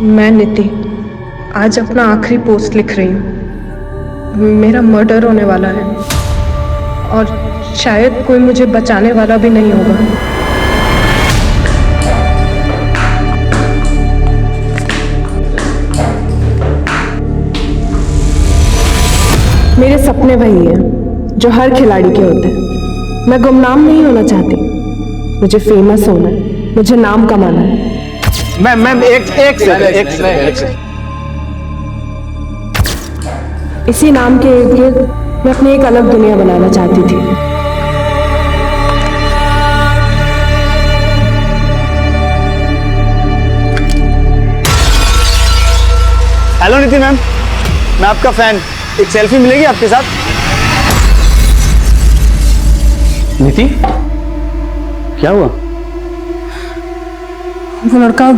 मैं नीति आज अपना आखिरी पोस्ट लिख रही हूँ। मेरा मर्डर होने वाला है और शायद कोई मुझे बचाने वाला भी नहीं होगा। मेरे सपने वही हैं जो हर खिलाड़ी के होते हैं। मैं गुमनाम नहीं होना चाहती, मुझे फेमस होना है, मुझे नाम कमाना है। मैम एक सेकंड। इसी नाम के इर्द गिर्द मैं अपनी एक अलग दुनिया बनाना चाहती थी। हेलो नीति मैम, मैं आपका फैन। एक सेल्फी मिलेगी आपके साथ? नीति क्या हुआ? वो लड़का।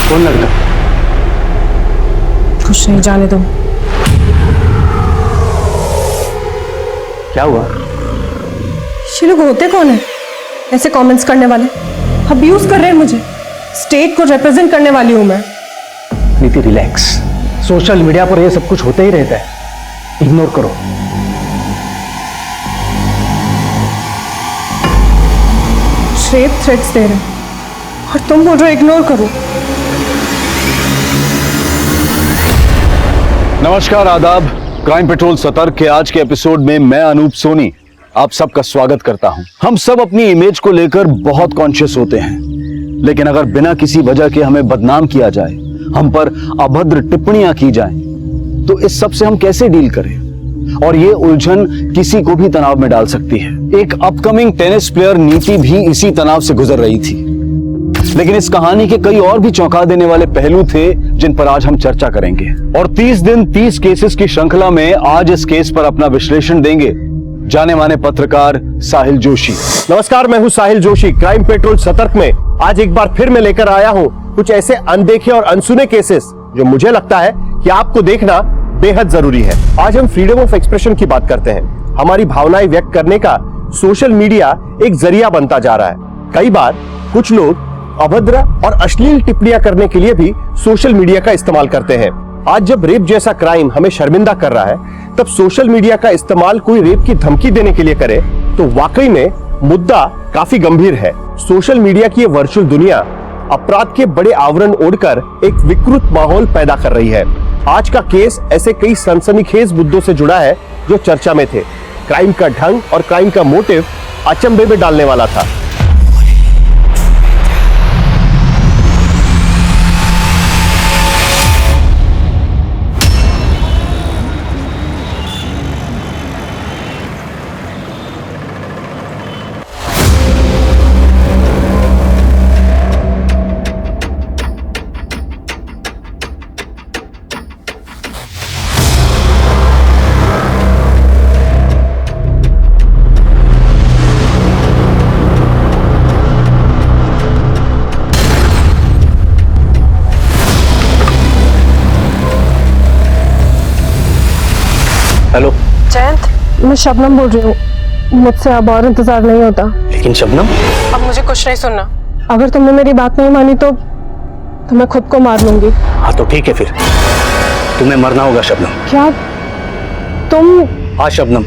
कौन लड़का? कुछ नहीं, जाने दो। क्या हुआ? ये लोग होते कौन है ऐसे कमेंट्स करने वाले? अब्यूज कर रहे हैं मुझे। स्टेट को रिप्रेजेंट करने वाली हूं मैं। नीति रिलैक्स, सोशल मीडिया पर ये सब कुछ होते ही रहता है, इग्नोर करो। रेप थ्रेट्स दे रहे हैं और तुम बोल रहे हो इग्नोर करो। नमस्कार, आदाब। क्राइम पेट्रोल सतर्क के आज के एपिसोड में मैं अनूप सोनी आप सबका स्वागत करता हूं। हम सब अपनी इमेज को लेकर बहुत कॉन्शियस होते हैं, लेकिन अगर बिना किसी वजह के हमें बदनाम किया जाए, हम पर अभद्र टिप्पणियां की जाएं, तो इस सब से हम कैसे डील करें? और ये उलझन किसी को भी तनाव में डाल सकती है। एक अपकमिंग टेनिस प्लेयर नीति भी इसी तनाव से गुजर रही थी, लेकिन इस कहानी के कई और भी चौंका देने वाले पहलू थे जिन पर आज हम चर्चा करेंगे। और 30 दिन 30 केसेस की श्रृंखला में आज इस केस पर अपना विश्लेषण देंगे जाने माने पत्रकार साहिल जोशी। नमस्कार, मैं हूं साहिल जोशी। क्राइम पेट्रोल सतर्क में आज एक बार फिर मैं लेकर आया हूं कुछ ऐसे अनदेखे और अनसुने केसेस जो मुझे लगता है कि आपको देखना बेहद जरूरी है। आज हम फ्रीडम ऑफ एक्सप्रेशन की बात करते हैं। हमारी भावनाएं व्यक्त करने का सोशल मीडिया एक जरिया बनता जा रहा है। कई बार कुछ लोग अभद्र और अश्लील टिप्पणियां करने के लिए भी सोशल मीडिया का इस्तेमाल करते हैं। आज जब रेप जैसा क्राइम हमें शर्मिंदा कर रहा है, तब सोशल मीडिया का इस्तेमाल कोई रेप की धमकी देने के लिए करे तो वाकई में मुद्दा काफी गंभीर है। सोशल मीडिया की ये वर्चुअल दुनिया अपराध के बड़े आवरण ओढ़कर एक विकृत माहौल पैदा कर रही है। आज का केस ऐसे कई सनसनीखेज मुद्दों से जुड़ा है जो चर्चा में थे। क्राइम का ढंग और क्राइम का मोटिव अचंभे में डालने वाला था। हेलो जयंत, मैं शबनम बोल रही हूँ। मुझसे अब और इंतजार नहीं होता। लेकिन शबनम, अब मुझे कुछ नहीं सुनना। अगर तुमने मेरी बात नहीं मानी तो मैं खुद को मार लूंगी। हाँ तो ठीक है, फिर तुम्हें मरना होगा शबनम। क्या तुम? हाँ शबनम,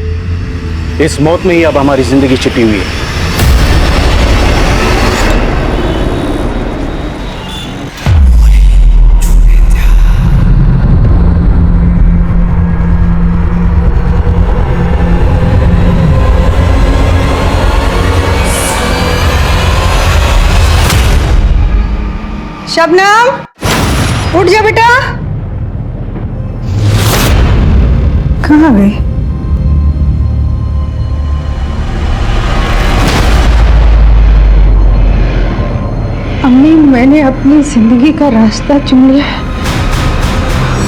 इस मौत में ही अब हमारी जिंदगी छिपी हुई है। शबनम, उठ जा बेटा। कहाँ गई? अम्मी, मैंने अपनी जिंदगी का रास्ता चुन लिया है।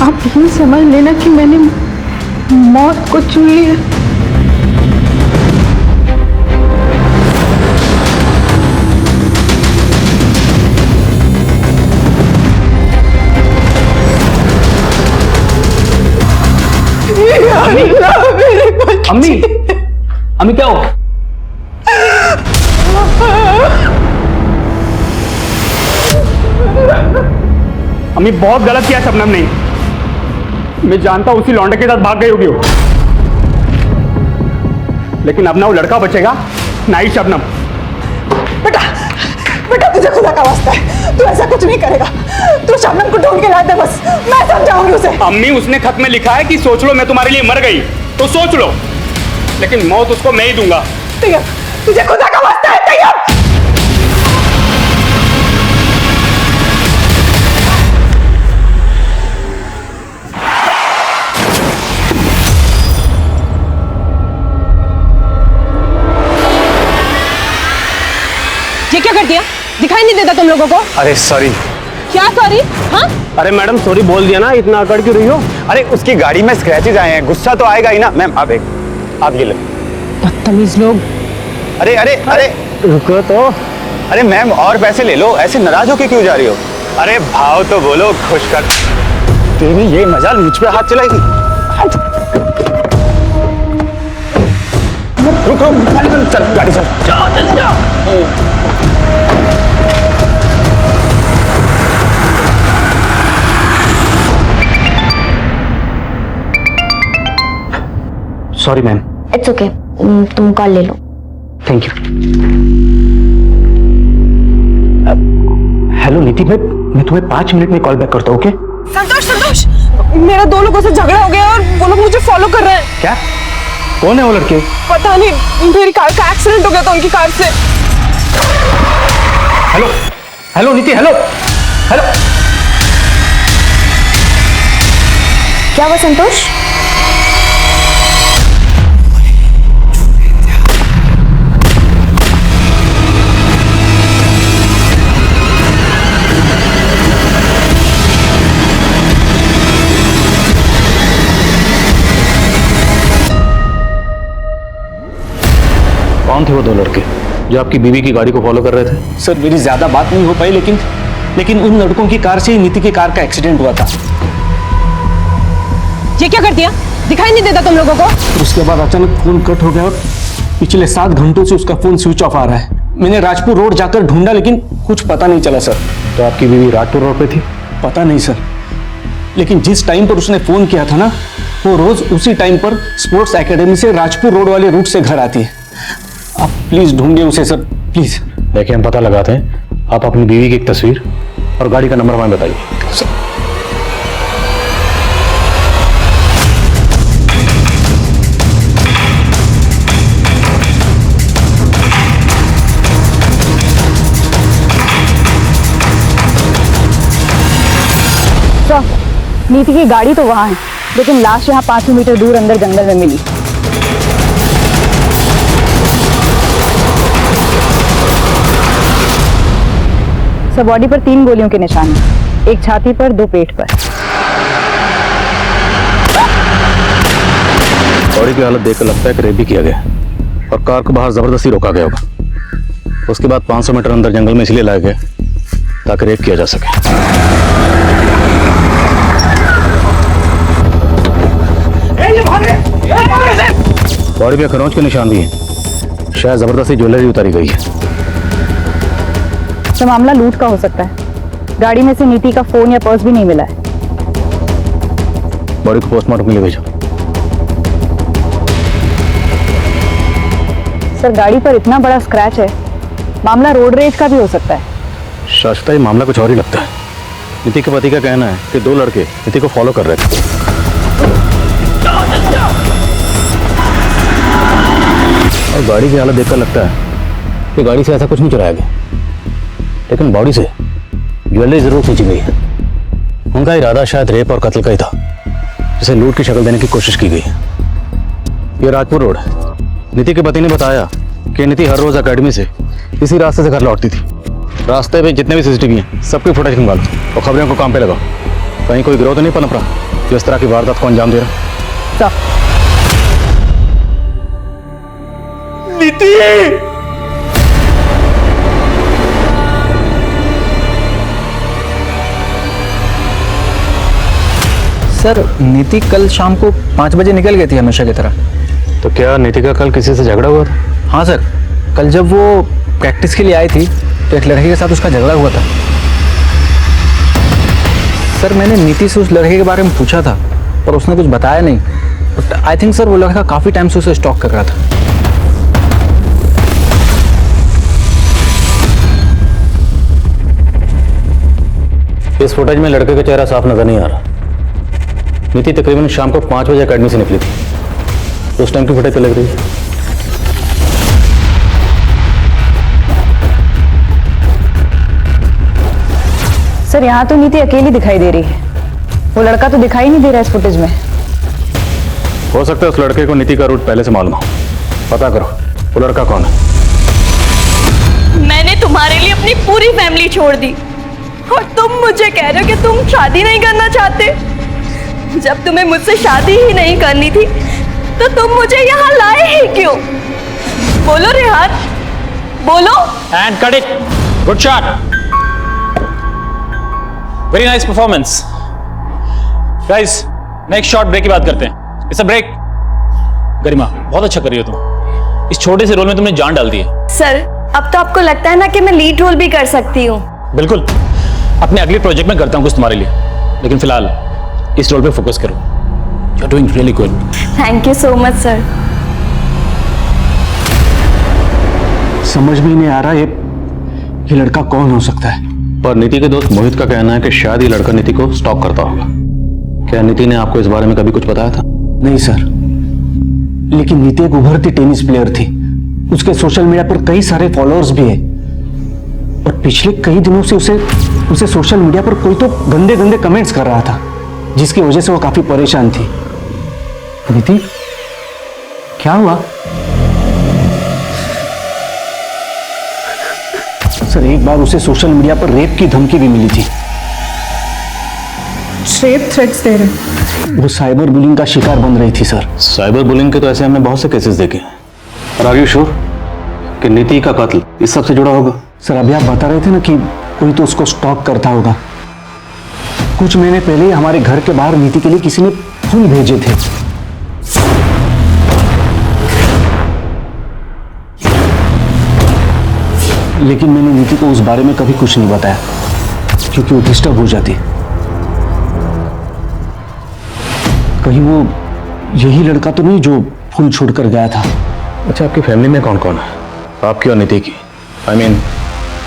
आप यही समझ लेना कि मैंने मौत को चुन लिया। अम्मी, अम्मी क्या हो? अम्मी बहुत गलत किया शबनम ने। मैं जानता हूं उसी लौंडे के साथ भाग गई होगी वो, लेकिन अब ना वो लड़का बचेगा ना ही शबनम। बेटा बेटा तुझे खुदा का वास्ता है, तू ऐसा कुछ नहीं करेगा। तू शबनम को ढूंढ के ला दे, बस मैं समझाऊंगी उसे। अम्मी उसने खत में लिखा है कि सोच लो मैं तुम्हारे लिए मर गई तो सोच लो, लेकिन मौत उसको मैं ही दूंगा। तैयब, तुझे खुदा का वास्ता है तैयब। ये क्या कर दिया? दिखाई नहीं देता तुम लोगों को? अरे सॉरी। क्या सॉरी? हाँ? अरे मैडम सॉरी बोल दिया ना, इतना अकड़ क्यों रही हो? अरे उसकी गाड़ी में स्क्रैचेस आए हैं, गुस्सा तो आएगा ही ना। मैम आप ये लो। बदतमीज लोग। अरे अरे अरे रुको तो। अरे मैम और पैसे ले लो, ऐसे नाराज होके क्यों जा रही हो? अरे भाव तो बोलो, खुश कर। तेरी ये मजाल मुझ पे हाथ चलाएगी? रुको, चल गाड़ी चल। जल्दी जाओ। Sorry ma'am. इट्स ओके, तुम कॉल ले लो। Thank you. हेलो नीति, मैं तुम्हें 5 मिनट में कॉल बैक करता हूँ, ओके? संतोष, मेरा 2 लोगों से झगड़ा हो गया और वो लोग मुझे फॉलो कर रहे हैं। क्या? कौन है वो लड़के? पता नहीं, मेरी कार का एक्सीडेंट हो गया था उनकी कार से। हेलो नीति, हेलो। क्या हुआ संतोष? कौन थे वो 2 लड़के जो आपकी बीवी की गाड़ी को फॉलो कर रहे थे? सर मेरी ज्यादा बात नहीं हो पाई, लेकिन उन लड़कों की कार से ही नीति की कार का एक्सीडेंट हुआ था। ये क्या कर दिया? दिखाई नहीं देता तुम लोगों को? उसके बाद अचानक फोन कट हो गया और पिछले 7 घंटों से उसका फोन स्विच ऑफ आ रहा है। मैंने राजपुर रोड जाकर ढूंढा लेकिन कुछ पता नहीं चला सर। तो आपकी बीवी राजपुर रोड पे थी? पता नहीं सर, लेकिन जिस टाइम पर उसने फोन किया था ना, वो रोज उसी टाइम पर स्पोर्ट्स एकेडमी से राजपुर रोड वाले रूट से घर आती है। आप प्लीज ढूंढिए उसे सर, प्लीज। देखिए हम पता लगाते हैं, आप अपनी बीवी की एक तस्वीर और गाड़ी का नंबर हमें बताइए। सर, नीति की गाड़ी तो वहां है, लेकिन लाश यहाँ 500 मीटर दूर अंदर जंगल में मिली। सर, बॉडी पर 3 गोलियों के निशान हैं, एक छाती पर, 2 पेट पर। बॉडी की हालत देखकर लगता है कि रेप भी किया गया और कार को बाहर जबरदस्ती रोका गया होगा। उसके बाद 500 मीटर अंदर जंगल में इसलिए लाया गया ताकि रेप किया जा सके। बॉडी पे खरोंच के निशान भी हैं, शायद जबरदस्ती ज्वेलरी उतारी गई है। तो मामला लूट का हो सकता है। गाड़ी में से नीति का फोन या पर्स भी नहीं मिला है। बॉडी को पोस्टमार्टम के लिए भेजो। सर, गाड़ी पर इतना बड़ा स्क्रैच है, मामला रोड रेज का भी हो सकता है। शाश्वता ये मामला कुछ और ही लगता है। नीति के पति का कहना है कि 2 लड़के नीति को फॉलो कर रहे थे। और गाड़ी की हालत देखकर लगता है कि गाड़ी से ऐसा कुछ नहीं चुराया गया, लेकिन बॉडी से ज्वेलरी जरूर खींची गई है। उनका इरादा शायद रेप और कत्ल का ही था, जिसे लूट की शक्ल देने की कोशिश की गई है। ये राजपुर रोड है। नीति के पति ने बताया कि नीति हर रोज अकेडमी से इसी रास्ते से घर लौटती थी। रास्ते पे जितने भी सीसीटीवी हैं सबकी फुटेज निकालो और खबरों को काम पे लगाओ। कहीं कोई गिरोह तो नहीं पनप रहा जो इस तरह की वारदात को अंजाम दे रहा। नीति! सर, नीति कल शाम को 5 बजे निकल गई थी हमेशा की तरह। तो क्या नीति का कल किसी से झगड़ा हुआ था? हाँ सर, कल जब वो प्रैक्टिस के लिए आई थी तो एक लड़के के साथ उसका झगड़ा हुआ था। सर मैंने नीति से उस लड़के के बारे में पूछा था पर उसने कुछ बताया नहीं। बट आई थिंक सर वो लड़का काफी टाइम से उसे स्टॉक कर रहा था। इस फुटेज में लड़के का चेहरा साफ नजर नहीं आ रहा। नीति तकरीबन शाम को 5 बजे अकेडमी से निकली थी। उस टाइम की फुटेज लग रही है। सर यहाँ तो नीति अकेली दिखाई दे रही है, वो लड़का तो दिखाई नहीं दे रहा इस फुटेज में। हो सकता है उस लड़के को नीति का रूट पहले से मालूम हो। पता करो वो लड़का कौन है। मैंने तुम्हारे लिए अपनी पूरी फैमिली छोड़ दी और तुम मुझे कह रहे हो कि तुम शादी नहीं करना चाहते। जब तुम्हें मुझसे शादी ही नहीं करनी थी तो तुम मुझे यहाँ लाए ही क्यों? बोलो रेहान, बोलो। And cut it, good shot, very nice performance. Guys next shot break की बात करते हैं। It's a break. गरिमा बहुत अच्छा कर रही हो तुम। इस छोटे से रोल में तुमने जान डाल दी है। सर अब तो आपको लगता है ना कि मैं लीड रोल भी कर सकती हूँ। बिल्कुल, अपने अगले प्रोजेक्ट में करता हूँ कुछ तुम्हारे लिए, लेकिन फिलहाल इस रोल पे फोकस करो। You are doing really good. Thank you so much sir. समझ में नहीं आ रहा ये लड़का कौन हो सकता है। पर नीति के दोस्त मोहित का कहना है कि शायद ये लड़का नीति को स्टॉक करता होगा। क्या नीति ने आपको इस बारे में कभी कुछ बताया था? नहीं सर, लेकिन नीति एक उभरती टेनिस प्लेयर थी। उसके सोशल मीडिया पर कई सारे फॉलोअर्स भी है और पिछले कई दिनों से उसे सोशल मीडिया पर कोई तो गंदे गंदे कमेंट्स कर रहा था, जिसकी वजह से वो काफी परेशान थी। नीति क्या हुआ? सर एक बार उसे सोशल मीडिया पर रेप की धमकी भी मिली थी। रेप थ्रेट्स दे रहे। वो साइबर बुलिंग का शिकार बन रही थी सर। साइबर बुलिंग के तो ऐसे हमने बहुत से केसेस देखे हैं। और आर यू श्योर कि नीति का कत्ल इस सब से जुड़ा होगा? सर अभी आप बता रहे थे ना कि कोई तो उसको स्टॉक करता होगा। कुछ महीने पहले ही हमारे घर के बाहर नीति के लिए किसी ने फूल भेजे थे। लेकिन मैंने नीति को उस बारे में कभी कुछ नहीं बताया क्योंकि वो डिस्टर्ब हो जाती। कहीं वो यही लड़का तो नहीं जो फूल छोड़कर गया था। अच्छा आपकी फैमिली में कौन कौन है? आपकी और नीति की। आई मीन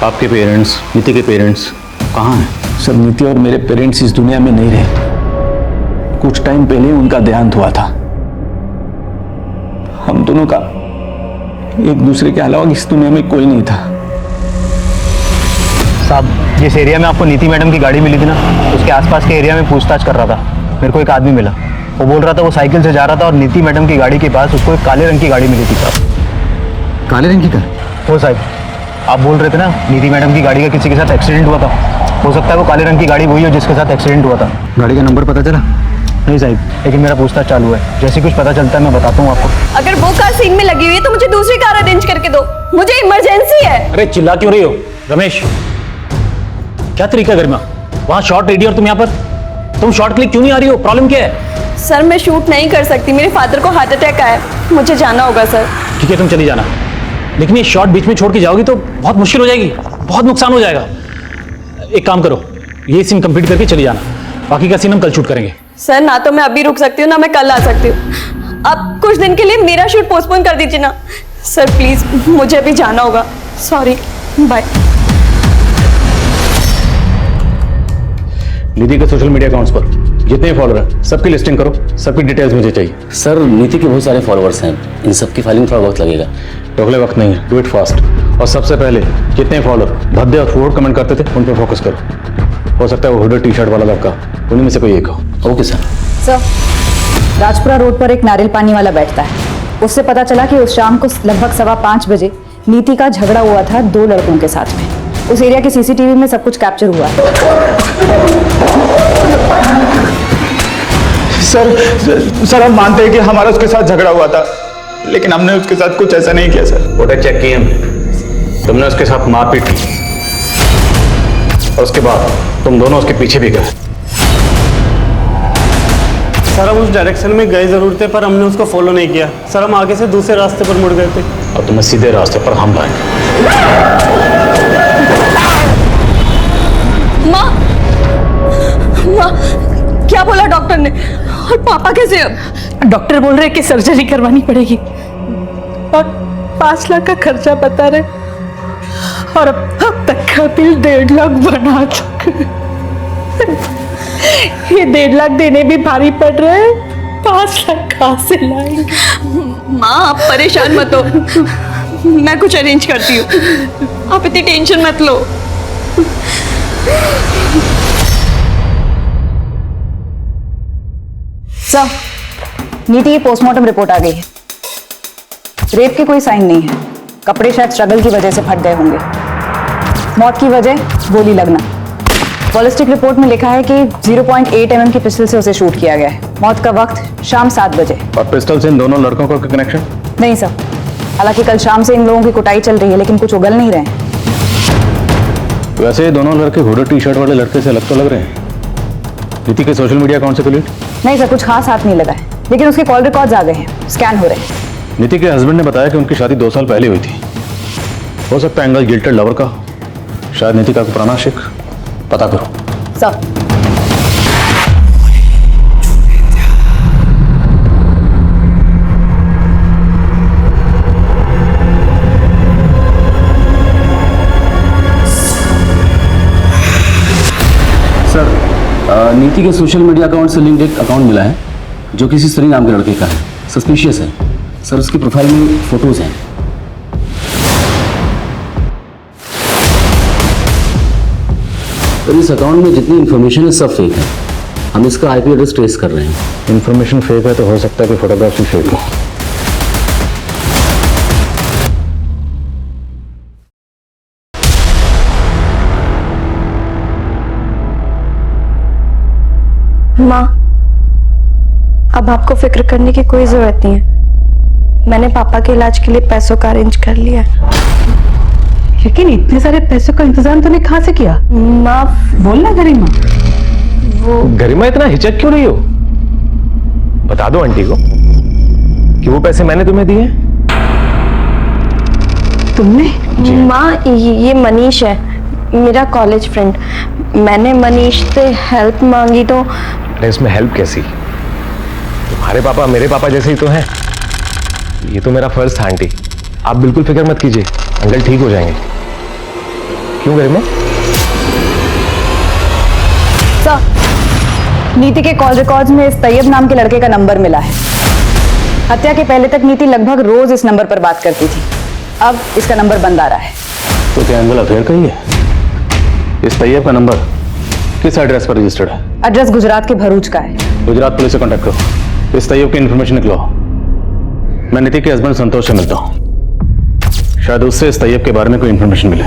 आपके पेरेंट्स, नीति के पेरेंट्स कहाँ हैं? सर नीति और मेरे पेरेंट्स इस दुनिया में नहीं रहे। कुछ टाइम पहले उनका देहांत हुआ था। हम दोनों का एक दूसरे के अलावा इस दुनिया में कोई नहीं था। साहब जिस एरिया में आपको नीति मैडम की गाड़ी मिली थी ना, उसके आसपास के एरिया में पूछताछ कर रहा था। मेरे को एक आदमी मिला, वो बोल रहा था वो साइकिल से जा रहा था और नीति मैडम की गाड़ी के पास उसको एक काले रंग की गाड़ी मिली थी। साहब काले रंग की कार? हो साहब, आप बोल रहे थे ना नीति मैडम की गाड़ी का किसी के साथ एक्सीडेंट हुआ था। हो सकता है वो काले रंग की गाड़ी वही हो जिसके साथ एक्सीडेंट हुआ था। गाड़ी का नंबर पता चला? नहीं साहब, लेकिन मेरा पूछताछ चालू है। जैसे कुछ पता चलता है मैं बताता हूँ आपको। अगर वो कार सीन में लगी हुई है तो मुझे दूसरी कार अरेंज करके दो, मुझे इमरजेंसी है। अरे चिल्ला क्यों रही हो रमेश? क्या तरीका गरिमा? वहां शॉट रेडी और तुम यहाँ पर? तुम शॉट क्लिक क्यों नहीं आ रही हो? प्रॉब्लम क्या है? सर मैं शूट नहीं कर सकती, मेरे फादर को हार्ट अटैक आया, मुझे जाना होगा सर। ठीक है तुम चली जाना, लेकिन ये शॉट बीच में छोड़ के जाओगी तो बहुत मुश्किल हो जाएगी, बहुत नुकसान हो जाएगा। एक काम करो, ये सीन कंप्लीट करके चली जाना, बाकी का सीन हम कल शूट करेंगे। सर ना तो मैं अभी रुक सकती हूँ ना मैं कल आ सकती हूँ। अब कुछ दिन के लिए मेरा शूट पोस्टपोन कर दीजिए ना सर प्लीज, मुझे अभी जाना होगा। Sorry, bye. नीति के सोशल मीडिया अकाउंट्स पर जितने फॉलोअर हैं सबकी लिस्टिंग करो, सबकी डिटेल्स मुझे चाहिए। सर नीति के बहुत सारे फॉलोअर्स हैं, इन सब की फाइलिंग थोड़ा वक्त लगेगा। टोकले वक्त नहीं है, डू इट फास्ट। और सबसे पहले जितने फॉलोअर भद्दे और फूड कमेंट करते थे उन पर फोकस करो। हो सकता है वो हुडी टी शर्ट वाला लड़का उन्हीं में से कोई एक हो। Okay sir. Sir Rajpura road पर एक नारियल पानी वाला बैठता है, उससे पता चला कि उस शाम को लगभग 5:15 बजे नीति का झगड़ा हुआ था 2 लड़कों के साथ में। उस एरिया के सीसीटीवी में सब कुछ कैप्चर हुआ है। सर हम मानते हैं कि हमारा उसके साथ झगड़ा हुआ था, लेकिन हमने उसके साथ कुछ ऐसा नहीं किया सर। फोटो चेक किए तुमने उसके साथ मारपीट की और उसके बाद तुम दोनों उसके पीछे भी गए। सर हम उस डायरेक्शन में गए जरूर थे पर हमने उसको फॉलो नहीं किया। सर हम आगे से दूसरे रास्ते पर मुड़ गए थे। अब तुम्हें सीधे रास्ते पर हम लाएंगे। माँ, माँ, पापा कैसे? अब डॉक्टर बोल रहे कि सर्जरी करवानी पड़ेगी और 5 लाख का खर्चा बता रहे, और अब तक का बिल 1.5 लाख बना चुके। ये 1.5 लाख देने भी भारी पड़ रहे हैं, 5 लाख कहाँ से लाएंगे? माँ आप परेशान मत हो, मैं कुछ अरेंज करती हूँ, आप इतनी टेंशन मत लो। सर, नीति की पोस्टमार्टम रिपोर्ट आ गई है। रेप के कोई साइन नहीं है, कपड़े शायद स्ट्रगल की वजह से फट गए होंगे। मौत की वजह गोली लगना। पॉलिस्टिक रिपोर्ट में लिखा है कि 0.8 mm की पिस्टल से उसे शूट किया गया है। मौत का वक्त शाम 7 बजे। और पिस्टल से इन दोनों लड़कों का कोई कनेक्शन? नहीं सर, हालांकि कल शाम से इन लोगों की कुटाई चल रही है, लेकिन कुछ उगल नहीं रहे हैं। वैसे ये दोनों लड़के हुडी टी शर्ट वाले लड़के से अलग तो लग रहे हैं। नीति के सोशल मीडिया अकाउंट से कोई लीड? नहीं सर, कुछ खास हाथ नहीं लगा है, लेकिन उसके कॉल रिकॉर्ड्स आ गए हैं, स्कैन हो रहे हैं। नीति के हस्बैंड ने बताया कि उनकी शादी 2 साल पहले हुई थी। हो सकता है एंगल गिल्टेड लवर का, शायद नीति का पुराना आशिक। पता करो सर। नीति के सोशल मीडिया अकाउंट से लिंक्ड एक अकाउंट मिला है जो किसी सनी नाम के लड़के का है। सस्पिशियस है सर, उसकी प्रोफाइल में फोटोज हैं। सर इस अकाउंट में जितनी इन्फॉर्मेशन है सब फेक है। हम इसका आईपी एड्रेस ट्रेस कर रहे हैं। इन्फॉर्मेशन फेक है तो हो सकता है कि फोटोग्राफ भी फेक हो। माँ, अब आपको फिक्र करने की कोई जरूरत नहीं है। मैंने पापा के इलाज के लिए पैसों का अरेंज कर लिया। लेकिन इतने सारे पैसों का इंतजाम तूने कहाँ से किया? माँ बोलना गरिमा। वो गरिमा इतना हिचक क्यों रही हो? बता दो आंटी को कि वो पैसे मैंने तुम्हें दिए। तुमने? माँ ये मनीष है, मेरा कॉलेज फ्रेंड। मैंने मनीष से हेल्प मांगी तो। इसमें हेल्प कैसी? तुम्हारे पापा मेरे पापा जैसे ही तो हैं। ये तो मेरा फर्ज था आंटी, आप बिल्कुल फिक्र मत कीजिए, अंकल ठीक हो जाएंगे। क्यों गरिमा? सर, नीति के कॉल रिकॉर्ड्स में इस तैयब नाम के लड़के का नंबर मिला है। हत्या के पहले तक नीति लगभग रोज इस नंबर पर बात करती थी। अब इसका नंबर बंद आ रहा है। तो क्या एंगल अफेयर का ही है? इस तैयब का नंबर किस एड्रेस पर रजिस्टर्ड है? एड्रेस गुजरात के भरूच का है। गुजरात पुलिस से कांटेक्ट करो, इस तैयब की इन्फॉर्मेशन निकलवाओ। मैं नीति के हस्बैंड संतोष से मिलता हूँ, शायद उससे इस तैयब के बारे में कोई इन्फॉर्मेशन मिले।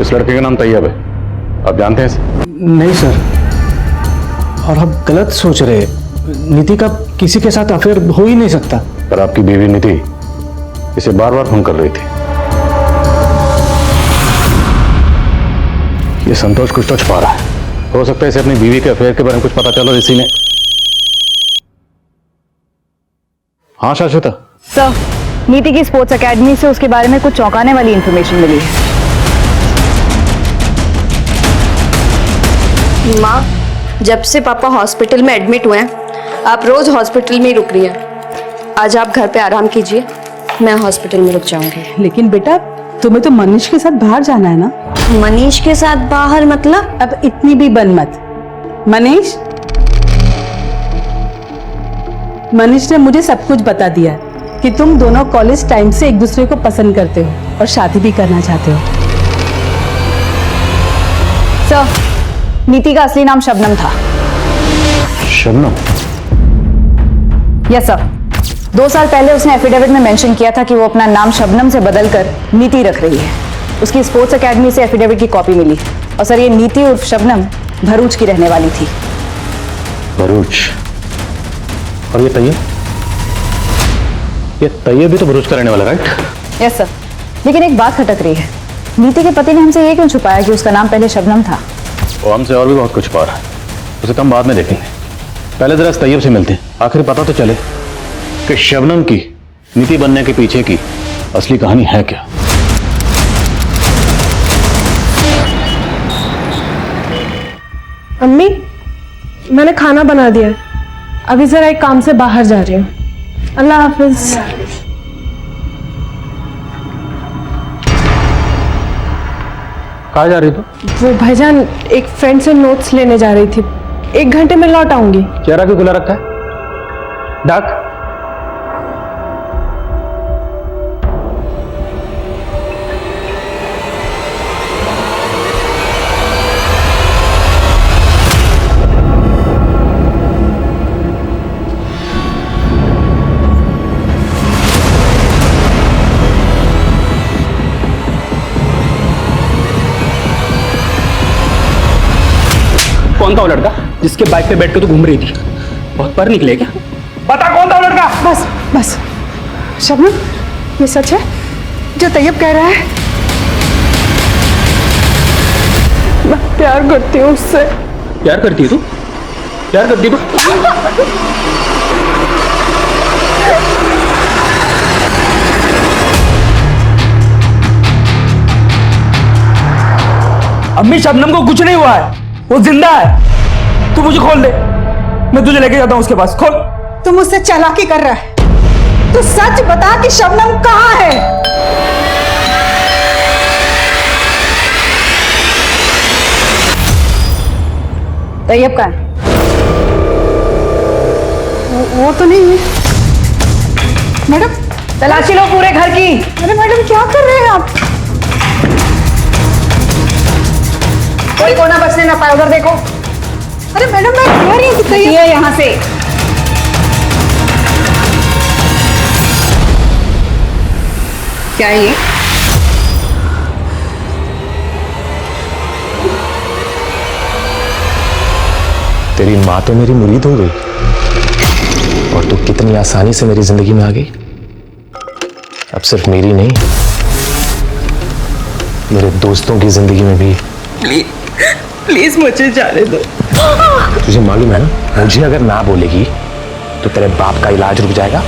इस लड़के का नाम तैयब है, आप जानते हैं इसे? नहीं सर, और आप गलत सोच रहे हैं। नीति का किसी के साथ अफेयर हो ही नहीं सकता। पर आपकी बीवी नीति इसे बार बार फोन कर रही थी। ये संतोष कुछ तो छुपा रहा है। हो सकता है इसे अपनी बीवी के अफेयर के बारे में कुछ पता चलो इसी ने। हाँ शाश्वता। सर, नीति की स्पोर्ट्स एकेडमी से उसके बारे में कुछ चौंकाने वाली इंफॉर्मेशन मिली है। माँ, जब से पापा हॉस्पिटल में एडमिट हुए हैं, आप रोज हॉस्पिटल में ही रुक रही हैं। आज आप घर पे आराम कीजिए, मैं हॉस्पिटल में रुक जाऊंगी। लेकिन बेटा, तुम्हें तो मनीष के साथ बाहर जाना है ना? मनीष के साथ बाहर मतलब? अब इतनी भी बन मत। मनीष ने मुझे सब कुछ बता दिया कि तुम दोनों कॉलेज टाइम से एक दूसरे को पसंद करते हो और शादी भी करना चाहते हो। सर, नीति का असली नाम शबनम था। शबनम? यस सर, 2 साल पहले उसने एफिडेविट में मेंशन किया था कि वो अपना नाम शबनम से बदलकर नीति रख रही है। उसकी स्पोर्ट्स एकेडमी से एफिडेविट की कॉपी मिली। और सर, ये नीति उर्फ शबनम भरूच की रहने वाली थी। भरूच? और ये तैयब? ये तैयब भी तो भरूच का रहने वाला, राइट? यस सर, लेकिन एक बात खटक रही है। नीति के पति ने हमसे ये क्यों छुपाया कि उसका नाम पहले शबनम था? वो हमसे और भी बहुत कुछ छुपा रहा है, उसे कम बाद में देखेंगे। पहले जरा इस तैयब से मिलते हैं, आखिर पता तो चले कि शबनम की नीति बनने के पीछे की असली कहानी है क्या। अम्मी, मैंने खाना बना दिया है, अभी जरा एक काम से बाहर जा रही हूँ। अल्लाह हाफिज। कहाँ जा रही तू? वो भाईजान एक फ्रेंड से नोट्स लेने जा रही थी, 1 घंटे में लौट आऊंगी। चेहरा क्यों खुला रखा है? डाक कौन था वो लड़का जिसके बाइक पे बैठ के तू घूम रही थी? बहुत पर निकले क्या? बता कौन था वो लड़का? बस बस शबनम, ये सच है जो तैयब कह रहा है? मैं प्यार करती हूँ उससे। प्यार करती है तू? प्यार करती है तू? अम्मी शबनम को कुछ नहीं हुआ है, वो जिंदा है। तू मुझे खोल दे, मैं तुझे लेके जाता हूं उसके पास। खोल। तू मुझसे चालाकी कर रहा है। तू सच बता कि शबनम कहाँ है? तैयब कहाँ है? वो तो नहीं है। मैडम तलाशी लो पूरे घर की। अरे मैडम क्या कर रहे हैं आप? कोई कोना बचने ना पाए, उधर देखो। अरे मैडम मैं कह रही हूँ कि तैयब यहाँ से। क्या है ये? तेरी माँ तो मेरी मुरीद हो गई और तू कितनी आसानी से मेरी जिंदगी में आ गई। अब सिर्फ मेरी नहीं, मेरे दोस्तों की जिंदगी में भी। प्लीज मुझे जाने दो। तुझे मालूम है ना, मुझे अगर ना बोलेगी तो तेरे बाप का इलाज रुक जाएगा।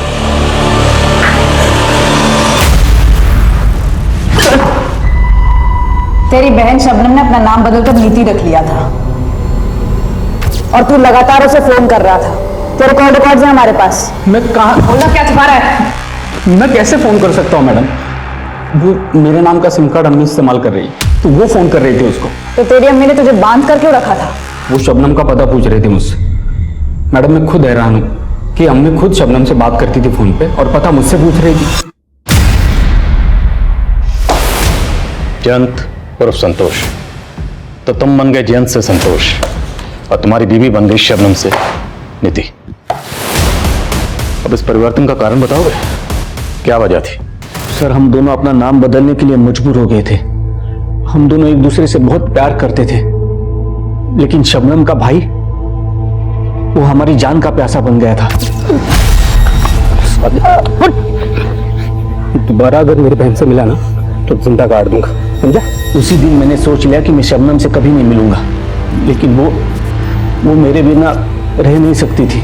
तेरी बहन शबनम ने अपना नाम बदलकर नीति रख लिया था और तू लगातार उसे फोन कर रहा था। तेरे कॉल रिकॉर्ड्स हैं हमारे पास। मैं कहा? बोला क्या छुपा रहा है? मैं कैसे फोन कर सकता हूँ मैडम? वो मेरे नाम का सिम कार्ड अम्मी इस्तेमाल कर रही है, तो वो फोन कर रही थी उसको। तो तेरी अम्मी ने तुझे बांध कर क्यों रखा था? वो शबनम का पता पूछ रही थी मुझसे। मैडम मैं खुद हैरान हूँ कि अम्मी खुद शबनम से बात करती थी फोन पे और पता मुझसे पूछ रही थी। जयंत उर्फ संतोष, तो तुम बन गए जयंत से संतोष और तुम्हारी बीवी बन गई शबनम से नीति। अब इस परिवर्तन का कारण बताओगे? क्या वजह थी? सर हम दोनों अपना नाम बदलने के लिए मजबूर हो गए थे। हम दोनों एक दूसरे से बहुत प्यार करते थे, लेकिन शबनम का भाई वो हमारी जान का प्यासा बन गया था। दोबारा अगर मेरी बहन से मिला ना तो जिंदा काट दूंगा, समझा? उसी दिन मैंने सोच लिया कि मैं शबनम से कभी नहीं मिलूंगा, लेकिन वो मेरे बिना रह नहीं सकती थी।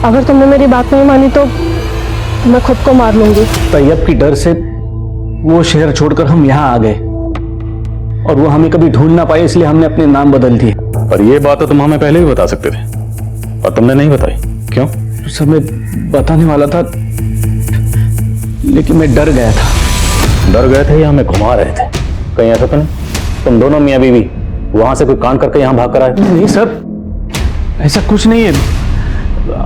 अगर तुमने मेरी बात नहीं मानी तो मैं खुद को मार लूंगी। तैयब की डर से वो शहर छोड़कर हम यहाँ आ गए और वो हमें कभी ढूंढ ना पाए, इसलिए हमने अपने नाम बदल दिए। और ये बात तो तुम हमें पहले भी बता सकते थे और तुमने नहीं बताई, क्यों? उस समय बताने वाला था, लेकिन मैं डर गया था। डर गए थे या हमें घुमा रहे थे? कहीं ऐसा तो नहीं तुम दोनों मियाँ बीवी वहां से कोई कांड करके यहाँ भाग कर आए? नहीं सर, ऐसा कुछ नहीं है।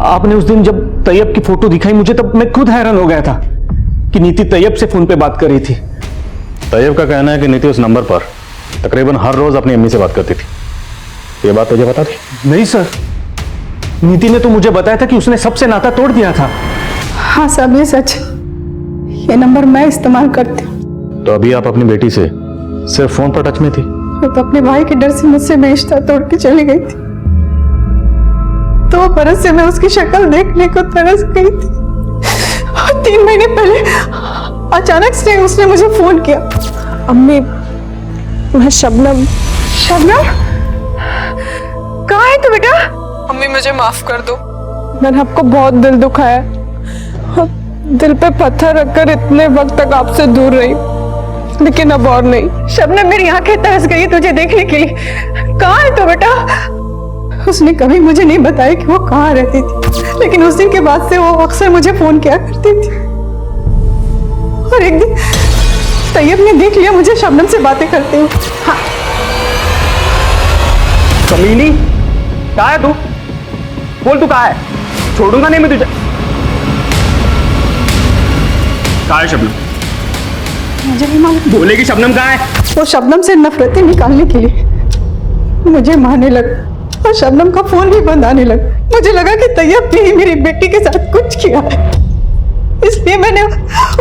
आपने उस दिन जब तैयब की फोटो दिखाई मुझे, तब मैं खुद हैरान हो गया था कि नीति तैयब से फोन पे बात कर रही थी। तैयब का कहना है कि नीति उस नंबर पर तकरीबन हर रोज अपनी अम्मी से बात करती थी। ये बात तुझे पता थी? नहीं सर, नीति ने तो मुझे बताया था कि उसने सबसे नाता तोड़ दिया था। हाँ साहब ये सच। ये नंबर मैं इस्तेमाल करती हूँ। तो अभी आप अपनी बेटी से सिर्फ फोन पर टच में थी? वो तो अपने भाई के डर से मुझसे रिश्ता तोड़ के चली गई थी। 2 बरस से मैं उसकी शक्ल देखने को तरस गई थी और 3 महीने पहले अचानक से उसने मुझे फोन किया। अम्मी, मैं शबनम। शबनम कहाँ है तू बेटा? अम्मी मुझे माफ कर दो, मैंने आपको बहुत दिल दुखाया, दिल पे पत्थर रखकर इतने वक्त तक आपसे दूर रही, लेकिन अब और नहीं। शबनम मेरी आंखें तरस गई तुझे देखने के लिए। कहाँ है तू बेटा? उसने कभी मुझे नहीं बताया कि वो कहाँ रहती थी, लेकिन उस दिन के बाद से वो अक्सर मुझे फोन किया करती थी। और एक दिन तैयब ने देख लिया मुझे शबनम से बातें करते हुए। हाँ। कमीनी, कहाँ है तू? बोल तू कहाँ है? छोड़ूंगा नहीं मैं तुझे। कहाँ है शबनम? मुझे नहीं मालूम। बोलेगी शबनम कहाँ है? वो शबनम से नफरतें निकालने के लिए मुझे मारने लगा और शबनम का फोन भी बंद आने लगा। मुझे लगा कि तैयब ने ही मेरी बेटी के साथ कुछ किया है, इसलिए मैंने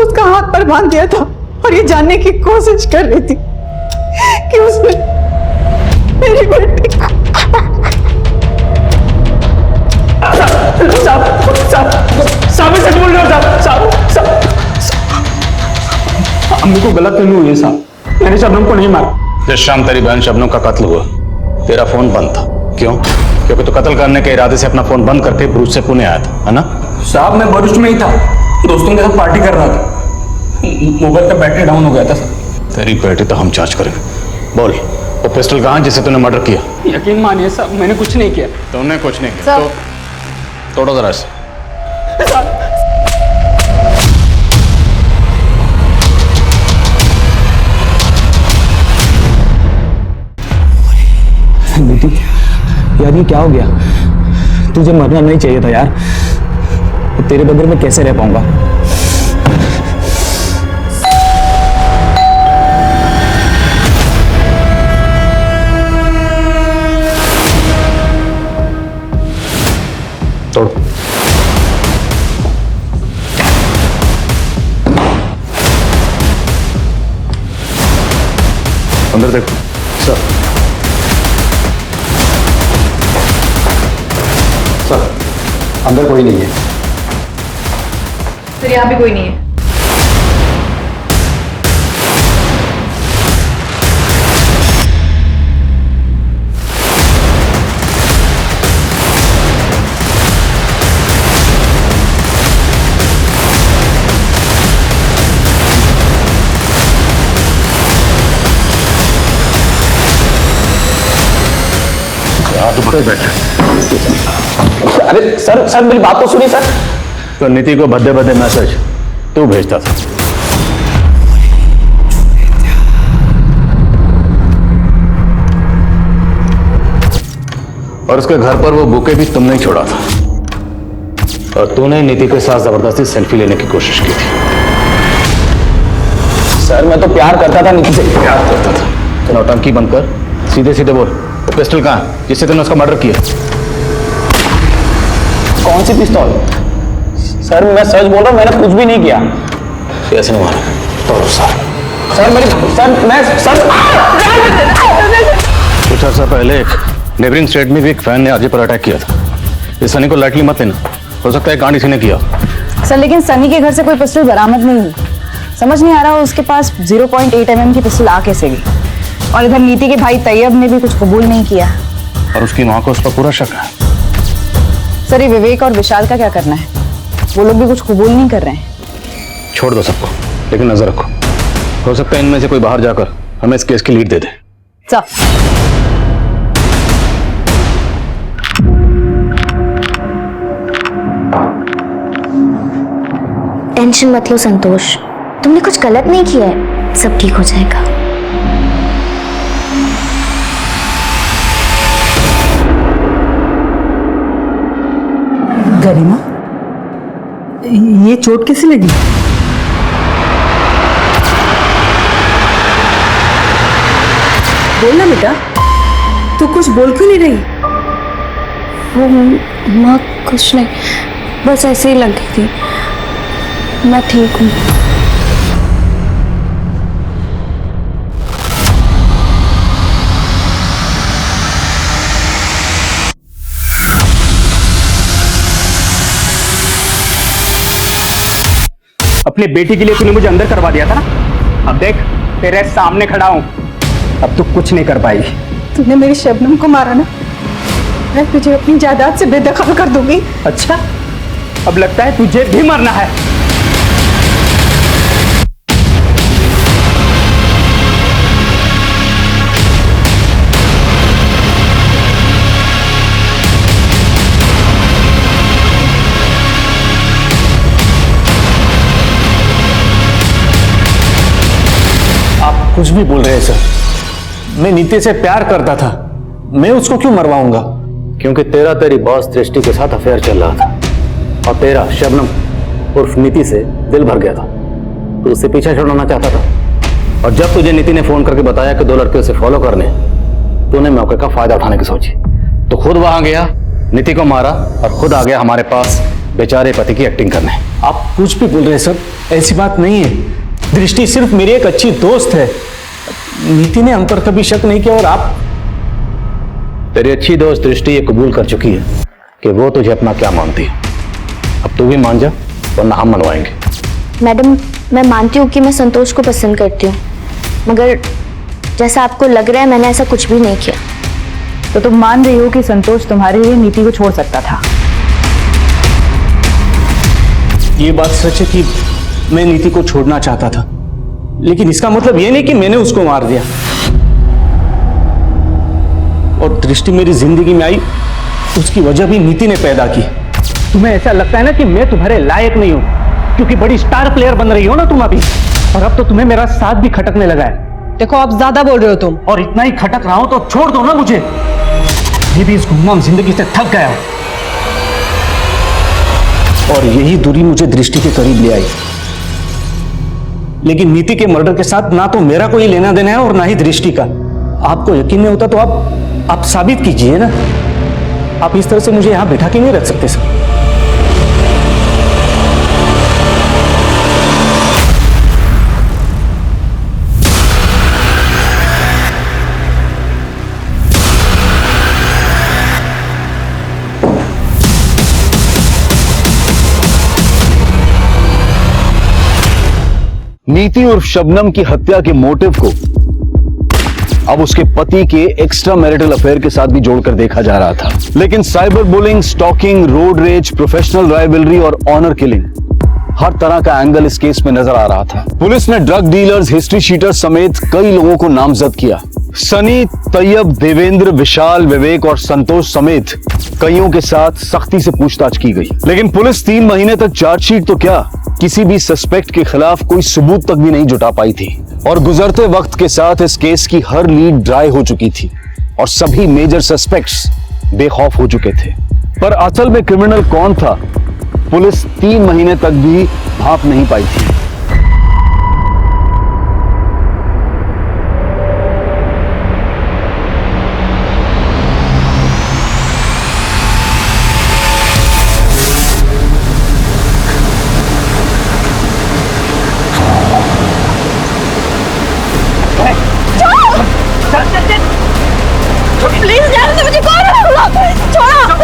उसका हाथ पर बांध दिया था और ये जानने की कोशिश कर रही थी कि उसने मेरी बेटी साहब सच बोल रहे हो साहब? अम्मी को गलत फहमी हुई है साहब, मैंने शबनम को नहीं मारा। जिस शाम तेरी बहन शबनम का कत्ल हुआ तेरा फोन बंद था, क्यों? क्योंकि तू कत्ल करने के इरादे से अपना फोन बंद करके भरूच से पुणे आया था, है ना? साहब मैं भरूच में ही था, दोस्तों के साथ पार्टी कर रहा था, मोबाइल का बैटरी डाउन हो गया था सर। तेरी बेटी तो हम जांच करेंगे। बोल, वो पिस्टल कहाँ है जिसे तूने मर्डर किया? यकीन मानिए साहब, मैंने कुछ नहीं किया। तुमने कुछ नहीं किया तो तोड़ो जरा इसे। नीति, यार ये क्या हो गया? तुझे मरना नहीं चाहिए था यार। तेरे बगैर मैं कैसे रह पाऊंगा? तोड़। अंदर देखो सर। सर अंदर कोई नहीं है। सर यहाँ भी कोई नहीं है। अरे सर मेरी बात तो सुनिए सर। तो नीति को भद्दे भद्दे मैसेज तू भेजता था और उसके घर पर वो बुके भी तुमने ही छोड़ा था और तूने नीति के साथ जबरदस्ती सेल्फी लेने की कोशिश की थी। सर मैं तो प्यार करता था नीति से। प्यार करता था तो नौटंकी बंद कर, सीधे सीधे बोल वो पिस्टल कहाँ है जिससे तूने उसका मर्डर किया? कौन सी पिस्तौल? सर मैं सच बोल रहा हूँ, मैंने कुछ भी नहीं किया। कैसे नहीं मारा? तोड़ो सर मेरी सर कुछ अर्सा पहले एक नेबरिंग स्टेट में भी एक फैन ने आरजे पर अटैक किया था। इस सनी को लाइटली मत लेना, हो सकता है कांड इसी ने किया। सर लेकिन सनी के घर से कोई पिस्टल बरामद नहीं हुई। समझ नहीं आ रहा उसके पास 0.8 mm की पिस्टल आ कैसे गई। और इधर नीति के भाई तैयब ने भी कुछ कबूल नहीं किया और उसकी माँ को उस पर पूरा शक है। सर ये विवेक और विशाल का क्या करना है? वो लोग भी कुछ कबूल नहीं कर रहे हैं। छोड़ दो सबको, लेकिन नजर रखो, हो सकता है इनमें से कोई बाहर जाकर हमें इस केस की लीड दे दे। टेंशन मत लो संतोष, तुमने कुछ गलत नहीं किया है, सब ठीक हो जाएगा। गरिमा, ये चोट कैसे लगी? बोलना बेटा, तू कुछ बोल क्यों नहीं रही? वो माँ कुछ नहीं, बस ऐसे ही लगी थी, मैं ठीक हूँ। अपनी बेटी के लिए तूने मुझे अंदर करवा दिया था ना, अब देख तेरे सामने खड़ा हूं, अब तू कुछ नहीं कर पाएगी। तूने मेरी शबनम को मारा ना, मैं तुझे अपनी जायदाद से बेदखल कर दूंगी। अच्छा, अब लगता है तुझे भी मरना है। कुछ भी बोल रहे हैं सर। मैं नीति से प्यार करता था, मैं उसको क्यों मरवाऊंगा? क्योंकि तेरा तेरी बॉस दृष्टि के साथ अफेयर चल रहा था और तेरा शबनम उर्फ नीति से दिल भर गया था। तू उससे पीछा छुड़ाना चाहता था और जब तुझे नीति ने फोन करके बताया कि 2 लड़के उसे फॉलो करने, तूने मौके का फायदा उठाने की सोची। तो खुद वहां गया, नीति को मारा और खुद आ गया हमारे पास बेचारे पति की एक्टिंग करने। आप कुछ भी बोल रहे हैं सर, ऐसी बात नहीं है। दृष्टि सिर्फ मेरी एक अच्छी दोस्त है। नीति ने हम पर कभी शक नहीं किया और आप। तेरी अच्छी दोस्त दृष्टि ये कबूल कर चुकी है कि वो तुझे अपना क्या मानती है। अब तू भी मान जा वरना हम मनवाएंगे। मैडम, मैं मानती हूँ कि मैं संतोष को पसंद करती हूँ, मगर जैसा आपको लग रहा है मैंने ऐसा कुछ भी नहीं किया। तो तुम मान रही हो कि संतोष तुम्हारे लिए नीति को छोड़ सकता था? ये बात सच है कि मैं नीति को छोड़ना चाहता था, लेकिन इसका मतलब ये नहीं कि मैंने उसको मार दिया। और दृष्टि मेरी जिंदगी में आई, उसकी वजह भी नीति ने पैदा की। तुम्हें ऐसा लगता है ना कि मैं तुम्हारे लायक नहीं हूं, क्योंकि बड़ी स्टार प्लेयर बन रही हो ना तुम अभी, और अब तो तुम्हें मेरा साथ भी खटकने लगा है। देखो आप ज्यादा बोल रहे हो तुम। और इतना ही खटक रहा हूं तो छोड़ दो ना मुझे। ये भी इस गुमनाम जिंदगी से थक गया हूं। और यही दूरी मुझे दृष्टि के करीब ले आई। लेकिन नीति के मर्डर के साथ ना तो मेरा कोई लेना देना है और ना ही दृष्टि का। आपको यकीन नहीं होता तो आप साबित कीजिए ना। आप इस तरह से मुझे यहां बैठा के नहीं रख सकते सर। नीति और शबनम की हत्या के मोटिव को अब उसके पति के एक्स्ट्रा मैरिटल अफेयर के साथ भी जोड़कर देखा जा रहा था। लेकिन cyber bullying, stalking, road rage, professional rivalry और ऑनर किलिंग, हर तरह का एंगल इस केस में नजर आ रहा था। पुलिस ने ड्रग डीलर्स, हिस्ट्री शीटर्स समेत कई लोगों को नामजद किया। सनी, तैयब, देवेंद्र, विशाल, विवेक और संतोष समेत कईयों के साथ सख्ती से पूछताछ की गई। लेकिन पुलिस 3 महीने तक चार्जशीट तो क्या, किसी भी सस्पेक्ट के खिलाफ कोई सबूत तक भी नहीं जुटा पाई थी। और गुजरते वक्त के साथ इस केस की हर लीड ड्राई हो चुकी थी और सभी मेजर सस्पेक्ट्स बेखौफ हो चुके थे। पर असल में क्रिमिनल कौन था, पुलिस 3 महीने तक भी भाप नहीं पाई थी। प्लीज यार, मुझे कौन है? छोड़ो।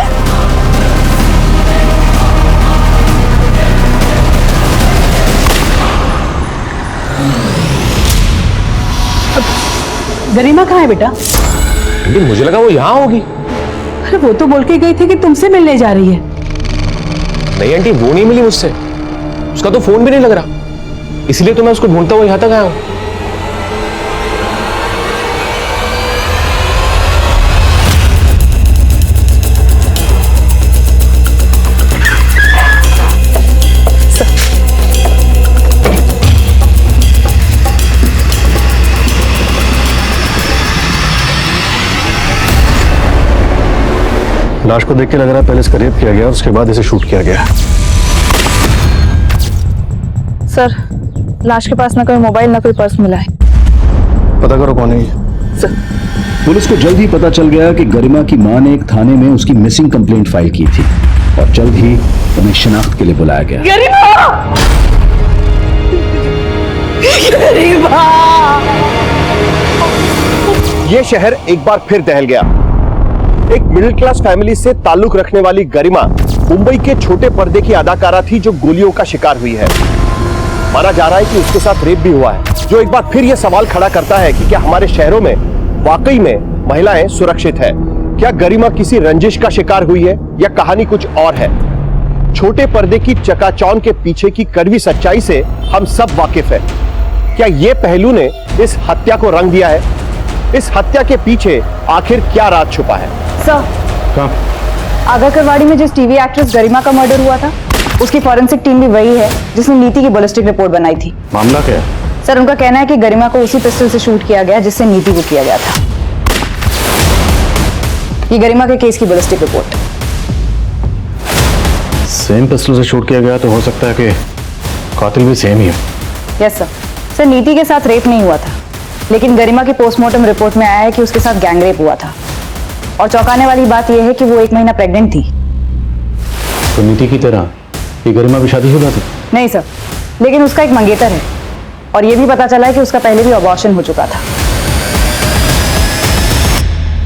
गरिमा कहाँ है बेटा? लेकिन मुझे लगा वो यहाँ होगी। अरे वो तो बोल के गई थी कि तुमसे मिलने जा रही है। नहीं आंटी, वो नहीं मिली मुझसे। उसका तो फोन भी नहीं लग रहा, इसलिए तो मैं उसको ढूंढता हुआ यहाँ तक आया हूँ। लाश को देख के लग रहा है पहले इसका रेप किया गया और उसके बाद इसे शूट किया गया। सर, लाश के पास ना कोई मोबाइल ना कोई पर्स मिला है। पता करो कौन है ये। सर, पुलिस को जल्द ही पता चल गया कि गरिमा की मां ने एक थाने में उसकी मिसिंग कंप्लेंट फाइल की थी और जल्द ही उन्हें शिनाख्त के लिए बुलाया गया। ये शहर एक बार फिर दहल गया। एक मिडिल क्लास फैमिली से ताल्लुक रखने वाली गरिमा मुंबई के छोटे पर्दे की अदाकारा थी जो गोलियों का शिकार हुई है। माना जा रहा है कि उसके साथ रेप भी हुआ है, जो एक बार फिर यह सवाल खड़ा करता है कि क्या हमारे शहरों में वाकई में महिलाएं सुरक्षित है। क्या गरिमा किसी रंजिश का शिकार हुई है या कहानी कुछ और है? छोटे पर्दे की चकाचौंध के पीछे की कड़वी सच्चाई से हम सब वाकिफ है। क्या ये पहलू ने इस हत्या को रंग दिया है? इस हत्या के पीछे आखिर क्या राज छुपा है? सर, आगरकरवाड़ी में जिस टीवी एक्ट्रेस गरिमा का मर्डर हुआ था, उसकी फॉरेंसिक टीम भी वही है जिसने नीति की बैलिस्टिक रिपोर्ट बनाई थी। मामला क्या है? सर उनका कहना है कि गरिमा को उसी पिस्टल से शूट किया गया जिससे नीति को किया गया था। ये गरिमा के केस की बैलिस्टिक रिपोर्ट। सेम पिस्टल से शूट किया गया तो हो सकता है कि कातिल भी सेम ही हो। Yes sir. सर नीति के साथ रेप नहीं हुआ था, लेकिन गरिमा की पोस्टमार्टम रिपोर्ट में आया है कि उसके साथ गैंग रेप हुआ था। और चौंकाने वाली बात यह है कि वो 1 महीना प्रेग्नेंट थी। तो नीति की तरह ये गरिमा भी शादीशुदा थी? नहीं सर, लेकिन उसका एक मंगेतर है और ये भी पता चला है कि उसका पहले भी अबॉर्शन हो चुका था।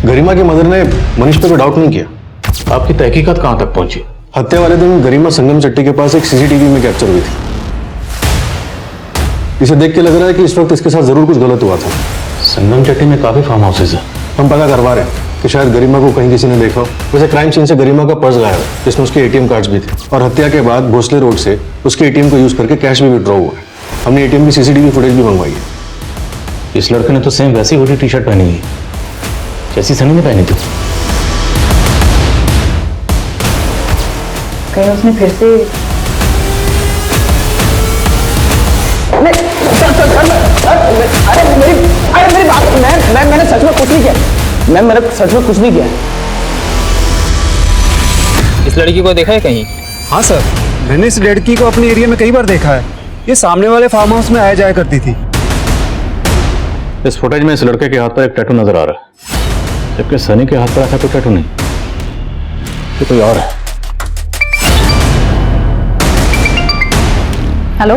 गरिमा की मदर ने मनीष पे कोई डाउट नहीं किया। आपकी तहकीकात कहां तक पहुंची? हत्या वाले दिन गरिमा संगम चट्टी के पास एक सीसीटीवी में कैप्चर हुई थी। इसे देख के लग रहा है कि इस वक्त इसके साथ जरूर कुछ गलत हुआ था। संगम चट्टी में काफी फार्म हाउसेज है। हम पता करवा रहे हैं कि शायद गरिमा को कहीं किसी ने देखा हो। वैसे क्राइम सीन से गरिमा का पर्स गायब है जिसमें उसके एटीएम कार्ड्स भी थे, और हत्या के बाद भोसले रोड से उसके एटीएम को यूज करके कैश भी विड्रॉ हुआ है। हमने एटीएम की सीसीटीवी फुटेज भी मंगवाई है। इस लड़के ने तो सेम वैसी हुडी टी शर्ट पहनी है जैसी सनी ने पहनी थी। कहीं उसने फिर से अरे मेरी बात, मैंने सच में कुछ नहीं किया। मैंने सच में कुछ नहीं किया। इस लड़की को देखा है कहीं? हाँ सर, मैंने इस लड़की को अपने एरिया में कई बार देखा है। ये सामने वाले फार्म हाउस में आया जाया करती थी। इस फुटेज में इस लड़के के हाथ पर एक टैटू नजर आ रहा है, जबकि सनी के हाथ पर ऐसा कोई टैटू नहीं। ये कोई और है। हेलो,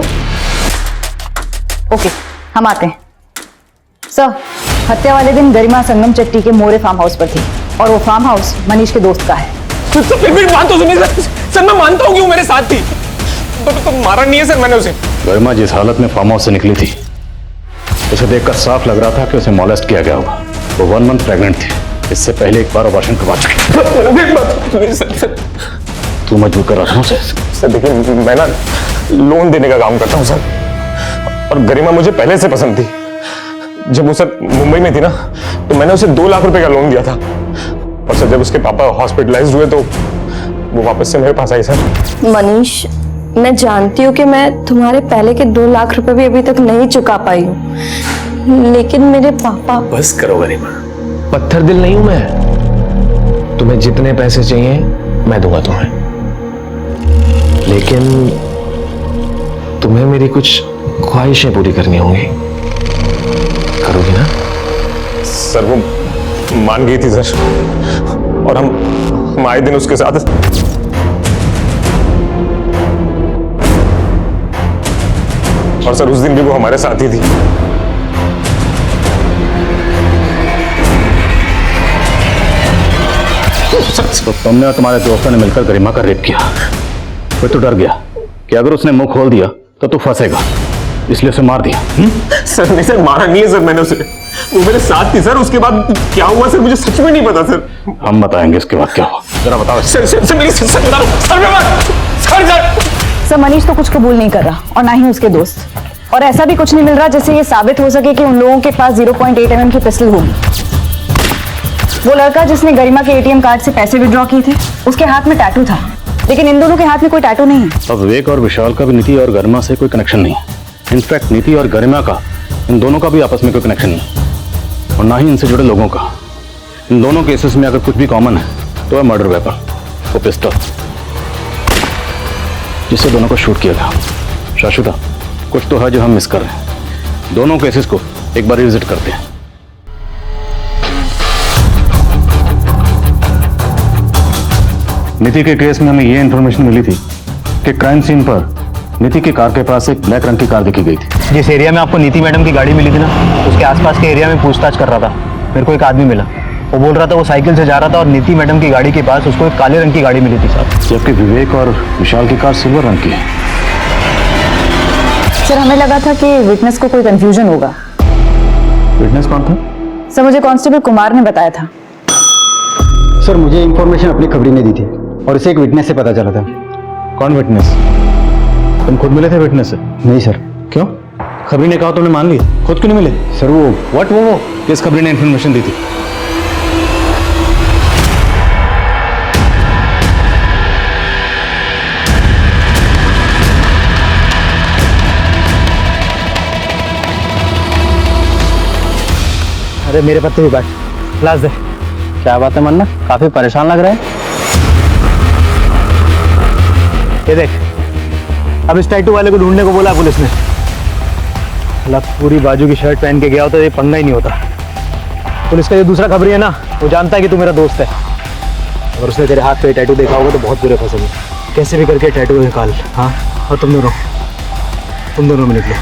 ओके हम आते हैं। सर, हत्या वाले दिन गरिमा संगम चट्टी के मोरे फार्म हाउस पर थी और वो फार्म हाउस मनीष के दोस्त का है। तो फिर भी बात तो सुनिए सर, मैं मानता हूँ कि वो मेरे साथ थी, तो मारा नहीं है सर मैंने उसे। गरिमा जिस हालत में फार्म हाउस से निकली थी उसे देखकर साफ लग रहा था कि उसे मॉलेस्ट किया गया होगा। वो 1 मंथ प्रेग्नेंट थी। इससे पहले एक बार अबॉर्शन करवा चुकी। तू मजबूर कर रहा था उसे? सर देखिए, मैं ना लोन देने का काम करता हूँ सर, और गरिमा मुझे पहले से पसंद थी। जब वो सर मुंबई में थी ना, तो मैंने उसे 2 लाख रुपए का लोन दिया था, और सर जब उसके पापा हॉस्पिटलाइज्ड हुए तो वो वापस से मेरे पास आई सर। मनीष, मैं जानती हूँ कि मैं तुम्हारे पहले के 2 लाख रुपए भी अभी तक नहीं चुका पाई हूँ, लेकिन मेरे पापा। बस करो गरिमा, पत्थर दिल नहीं हूं मैं। तुम्हें जितने पैसे चाहिए मैं दूंगा तुम्हें, लेकिन तुम्हें मेरी कुछ ख्वाहिशें पूरी करनी होंगी। करोगी ना? सर वो मान गई थी सर, और हम आए दिन उसके साथ। और सर उस दिन भी वो हमारे साथ ही थी। तो तुमने और तुम्हारे दोस्तों ने मिलकर गरिमा का रेप किया। फिर तो डर गया कि अगर उसने मुंह खोल दिया तो तू फंसेगा, इसलिए उसे मार दिया। सर नहीं सर, मारा नहीं है सर मैंने उसे। वो मेरे साथ थी सर। उसके बाद क्या हुआ सर मुझे सच में नहीं पता सर। हम बताएंगे इसके बाद क्या हुआ, जरा बताओ। सर प्लीज सर बता दो सर। सर मनीष तो कुछ कबूल नहीं कर रहा, और ना ही उसके दोस्त, और ऐसा भी कुछ नहीं मिल रहा जिससे ये साबित हो सके कि उन लोगों के पास 0.8 mm की पिस्टल होगी। वो लड़का जिसने गरिमा के एटीएम कार्ड से पैसे विड्रॉ किए थे, उसके हाथ में टैटू था, लेकिन इन दोनों के हाथ में कोई टैटू नहीं है। अब विवेक और विशाल का भी नीति और गरिमा से कोई कनेक्शन नहीं है। इनफैक्ट नीति और गरिमा का, इन दोनों का भी आपस में कोई कनेक्शन नहीं, और ना ही इनसे जुड़े लोगों का। इन दोनों केसेस में अगर कुछ भी कॉमन है तो है मर्डर वेपन, वो पिस्टल जिससे दोनों को शूट किया गया। शाश्वता, कुछ तो है जो हम मिस कर रहे हैं। दोनों केसेस को एक बार रिविजिट करते हैं। नीति के केस में हमें ये इन्फॉर्मेशन मिली थी कि क्राइम सीन पर नीति की कार के पास एक ब्लैक रंग की कार देखी गई थी। जिस एरिया में आपको नीति मैडम की गाड़ी मिली थी ना, उसके आसपास के एरिया में पूछताछ कर रहा था। मेरे को एक आदमी मिला, वो बोल रहा था वो साइकिल से जा रहा था और नीति मैडम की गाड़ी के पास उसको एक काले रंग की गाड़ी मिली थी साहब। जबकि विवेक और विशाल की कार सिल्वर रंग की है। सर हमें लगा था कि विटनेस को कोई कंफ्यूजन होगा। विटनेस कौन था? सर मुझे कांस्टेबल कुमार ने बताया था। सर मुझे इंफॉर्मेशन अपनी खबरी ने दी थी और इसे एक विटनेस से पता चला था। कौन विटनेस? तुम खुद मिले थे विटनेस से? नहीं सर। क्यों? खबरी ने कहा तुमने मान लिया, खुद क्यों नहीं मिले? सर वो वो किस खबरी ने इंफॉर्मेशन दी थी? अरे मेरे पत्ते भी बैठ, ग्लास दे। क्या बात है मन्ना, काफी परेशान लग रहा है। ये देख, अब इस टैटू वाले को ढूंढने को बोला पुलिस ने। अलग पूरी बाजू की शर्ट पहन के गया होता तो ये पंगा ही नहीं होता। पुलिस का जो दूसरा खबरी है ना, वो जानता है कि तू मेरा दोस्त है, और उसने तेरे हाथ पे टैटू देखा होगा तो बहुत बुरे फंसोगे। कैसे भी करके टैटू निकाल। हाँ, और तुम दोनों में निकलो।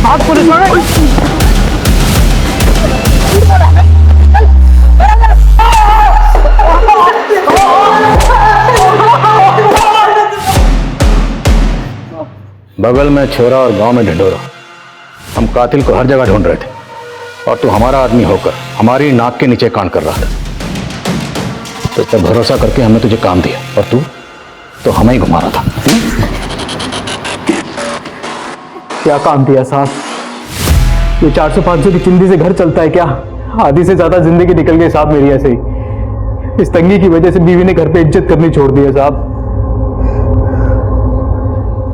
भाग पुलिस वाले। बगल में छोरा और गांव में ढिंढोरा। हम कातिल को हर जगह ढूंढ रहे थे और तू हमारा आदमी होकर हमारी नाक के नीचे कांड कर रहा था। तो इस पर भरोसा करके हमने तुझे काम दिया और तू तो हमें ही घुमा रहा था। क्या काम दिया साहब? ये 400-500 की चिंदी से घर चलता है क्या? आधी से ज्यादा जिंदगी निकल गई साहब मेरी ऐसे ही। इस तंगी की वजह से बीवी ने घर पे इज्जत करनी छोड़ दी है साहब।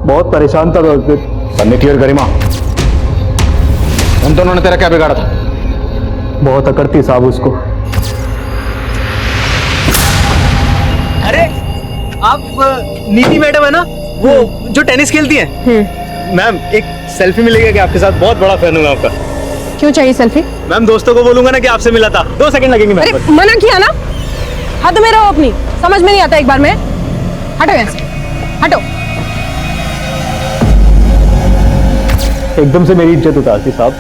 बहुत परेशान था उस दिन। नीति और गरिमा, उन दोनों ने तेरा क्या बिगाड़ा था? बहुत अकड़ थी साहब उसको। अरे आप नीति मैडम है ना, वो जो टेनिस खेलती हैं? मैम एक सेल्फी मिलेगा क्या आपके साथ? बहुत बड़ा फैन हूँ आपका। क्यों चाहिए सेल्फी? मैम दोस्तों को बोलूंगा ना कि आपसे मिला था। 2 सेकंड लगेंगे मैम। अरे मना किया ना, हाथ में रहो अपनी, समझ में नहीं आता एक बार में। हटो यहाँ से, हटो। एकदम से मेरी इज्जत उतारती साहब।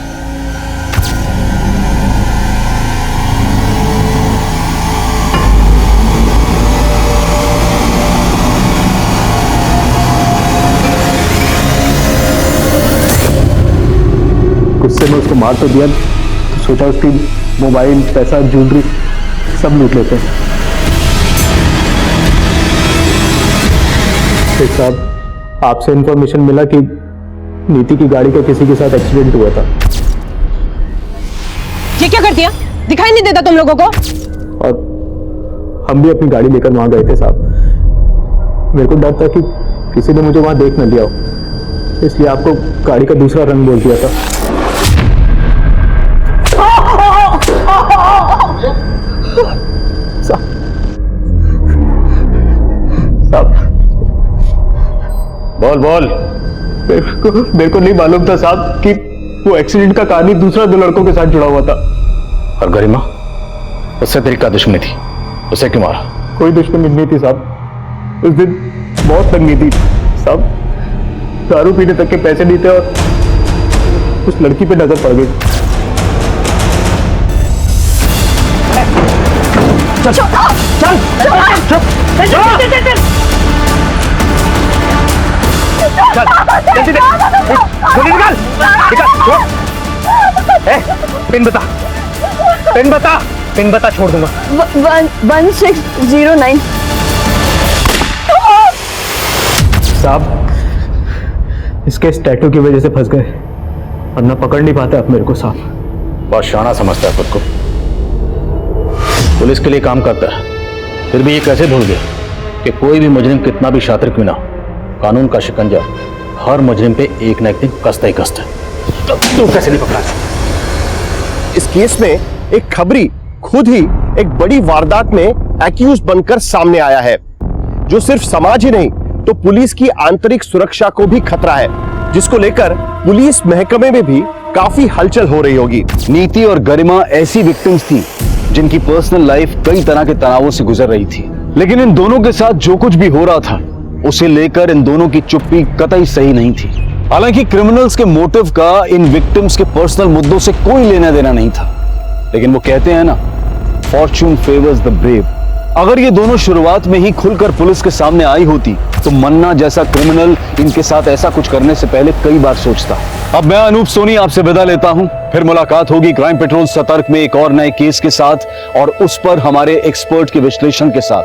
गुस्से में उसको मार तो दिया, तो सोचा उसकी मोबाइल, पैसा, ज्वेलरी सब लूट लेते हैं। फिर साहब आपसे इंफॉर्मेशन मिला कि नीति की गाड़ी का किसी के साथ एक्सीडेंट हुआ था। ये क्या कर दिया? दिखाई नहीं देता तुम लोगों को? और हम भी अपनी गाड़ी लेकर वहां गए थे साहब। मेरे को डर था कि किसी ने मुझे वहां देख न लिया हो, इसलिए आपको गाड़ी का दूसरा रंग बोल दिया था। साहब बोल। मेरे को नहीं मालूम था साहब कि वो एक्सीडेंट का कहानी दूसरा 2 लड़कों के साथ जुड़ा हुआ था। और गरिमा, उससे तेरी क्या दुश्मनी थी? उसे क्यों मारा? कोई दुश्मनी नहीं थी साहब। उस दिन बहुत तंगी थी साहब, दारू पीने तक के पैसे नहीं थे और उस लड़की पे नजर पड़ गई। चल चल चल पिन बता, छोड़ दूंगा। 1609। साहब इसके इस टैटू की वजह से फंस गए, वरना पकड़ नहीं पाते आप मेरे को साहब। बहुत शाना समझता है खुद को, पुलिस के लिए काम करता है, फिर भी ये कैसे भूल गया कि कोई भी मुजरिम कितना भी शातिर क्यों ना, कानून का शिकंजा हर मुजरिम पे एक ना एक दिन कसता ही कसता है। तू कैसे नहीं पकड़ा? इस केस में एक खबरी खुद ही एक बड़ी वारदात में एक्यूज बनकर सामने आया है, जो सिर्फ समाज ही नहीं तो पुलिस की आंतरिक सुरक्षा को भी खतरा है, जिसको लेकर पुलिस महकमे में भी काफी हलचल हो रही होगी। नीति और गरिमा ऐसी विक्टिम्स थी जिनकी पर्सनल लाइफ कई तरह के तनावों से गुजर रही थी, लेकिन इन दोनों के साथ जो कुछ भी हो रहा था उसे लेकर इन दोनों की चुप्पी कतई सही नहीं थी। हालांकि क्रिमिनल्स के मोटिव का इन विक्टिम्स के पर्सनल मुद्दों से कोई लेना देना नहीं था, लेकिन वो कहते हैं ना, फॉर्च्यून फेवर्स द ब्रेव। अगर ये दोनों शुरुआत में ही खुलकर पुलिस के सामने आई होती तो मन्ना जैसा क्रिमिनल इनके साथ ऐसा कुछ करने से पहले कई बार सोचता। अब मैं अनूप सोनी आपसे विदा लेता हूं, फिर मुलाकात होगी क्राइम पेट्रोल सतर्क में एक और नए केस के साथ और उस पर हमारे एक्सपर्ट के विश्लेषण के साथ।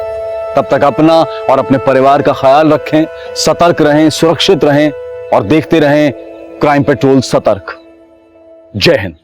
तब तक अपना और अपने परिवार का ख्याल रखें, सतर्क रहें, सुरक्षित रहें और देखते रहें क्राइम पेट्रोल सतर्क। जय हिंद।